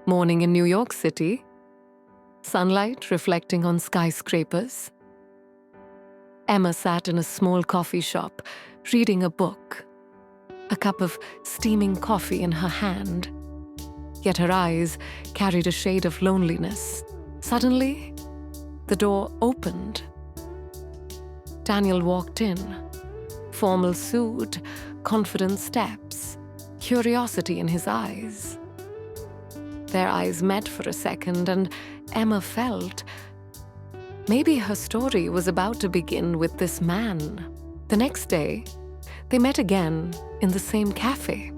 Morning in New York City. Sunlight reflecting on skyscrapers. Emma sat in a small coffee shop, reading a book, a cup of steaming coffee in her hand. Yet her eyes carried a shade of loneliness. Suddenly, the door opened. Daniel walked in. Formal suit, confident steps, curiosity in his eyes. Their eyes met for a second, and Emma felt maybe her story was about to begin with this man. The next day, they met again in the same cafe.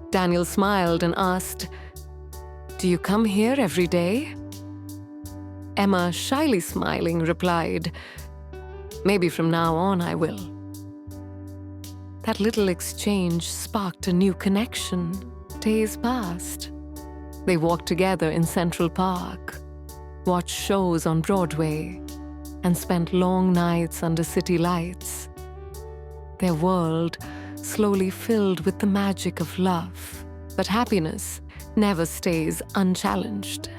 Daniel smiled and asked, "Do you come here every day?" Emma, shyly smiling, replied, "Maybe from now on I will." That little exchange sparked a new connection. Days passed. They walked together in Central Park, watched shows on Broadway, and spent long nights under city lights. Their world slowly filled with the magic of love. But happiness never stays unchallenged.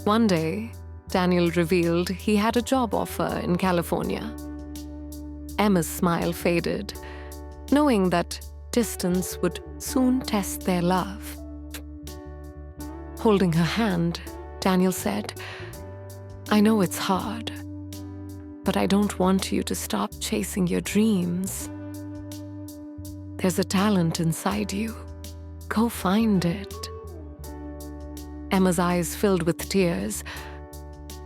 One day, Daniel revealed he had a job offer in California. Emma's smile faded, knowing that distance would soon test their love. Holding her hand, Daniel said, "I know it's hard, but I don't want you to stop chasing your dreams. There's a talent inside you. Go find it." Emma's eyes filled with tears,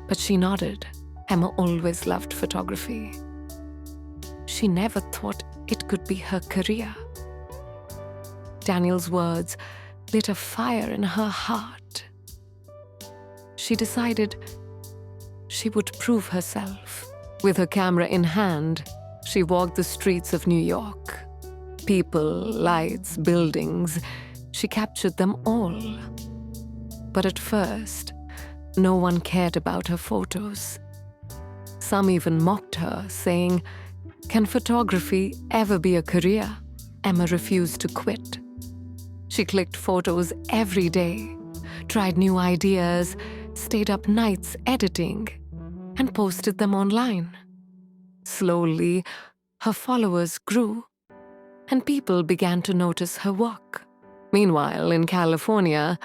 but she nodded. Emma always loved photography. She never thought it could be her career. Daniel's words lit a fire in her heart. She decided she would prove herself. With her camera in hand, she walked the streets of New York. People, lights, buildings, she captured them all. But at first, no one cared about her photos. Some even mocked her, saying, "Can photography ever be a career?" Emma refused to quit. She clicked photos every day, tried new ideas, stayed up nights editing, and posted them online. Slowly, her followers grew, and people began to notice her work. Meanwhile, in California,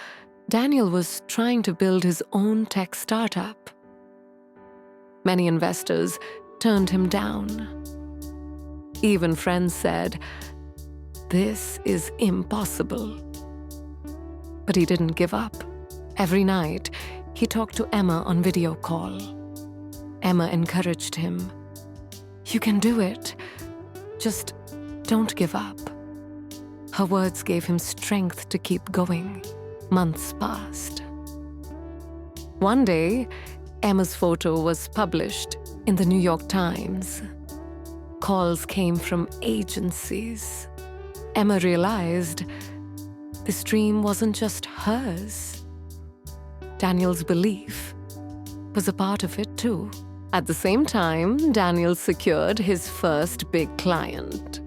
Daniel was trying to build his own tech startup. Many investors turned him down. Even friends said, "This is impossible." But he didn't give up. Every night, he talked to Emma on video call. Emma encouraged him. "You can do it. Just don't give up." Her words gave him strength to keep going. Months passed. One day, Emma's photo was published in the New York Times. Calls came from agencies. Emma realized this dream wasn't just hers. Daniel's belief was a part of it too. At the same time, Daniel secured his first big client.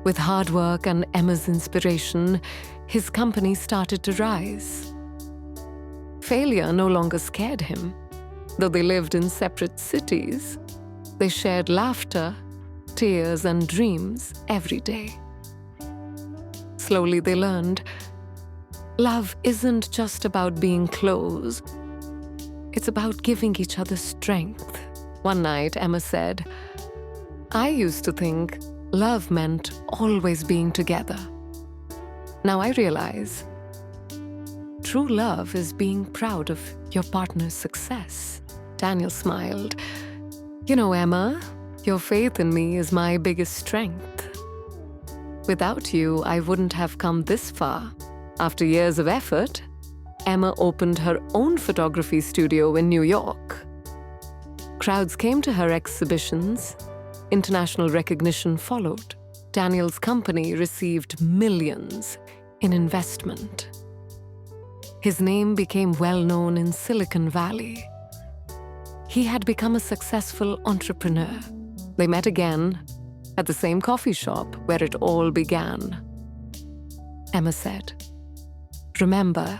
With hard work and Emma's inspiration, his company started to rise. Failure no longer scared him. Though they lived in separate cities, they shared laughter, tears, and dreams every day. Slowly they learned, love isn't just about being close. It's about giving each other strength. One night, Emma said, "I used to think love meant always being together. Now I realize true love is being proud of your partner's success." Daniel smiled. "You know, Emma, your faith in me is my biggest strength. Without you, I wouldn't have come this far." After years of effort, Emma opened her own photography studio in New York. Crowds came to her exhibitions. International recognition followed. Daniel's company received millions in investment. His name became well known in Silicon Valley. He had become a successful entrepreneur. They met again at the same coffee shop where it all began. Emma said, Remember,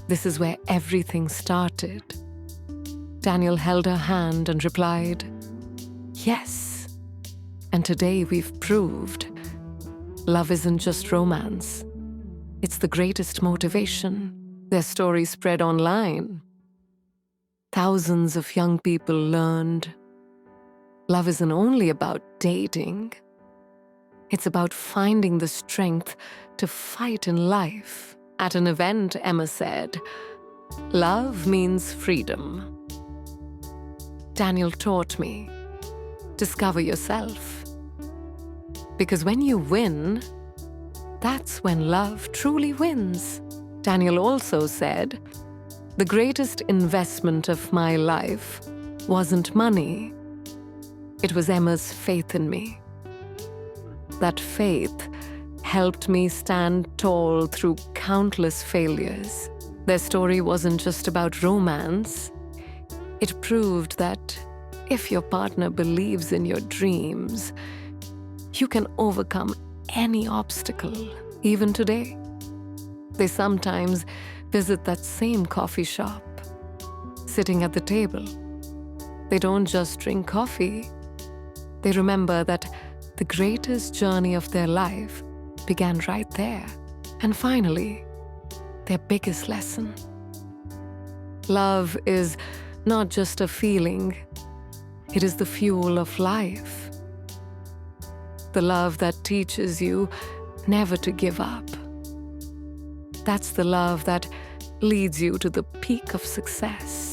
this is where everything started. Daniel held her hand and replied, "Yes." And today we've proved love isn't just romance. It's the greatest motivation. Their story spread online. Thousands of young people learned love isn't only about dating. It's about finding the strength to fight in life. At an event, Emma said, "Love means freedom." Daniel taught me, discover yourself. Because when you win, that's when love truly wins. Daniel also said, "The greatest investment of my life wasn't money. It was Emma's faith in me. That faith helped me stand tall through countless failures." Their story wasn't just about romance. It proved that if your partner believes in your dreams, you can overcome any obstacle, even today. They sometimes visit that same coffee shop, sitting at the table. They don't just drink coffee. They remember that the greatest journey of their life began right there. And finally, their biggest lesson. Love is not just a feeling, it is the fuel of life. The love that teaches you never to give up. That's the love that leads you to the peak of success.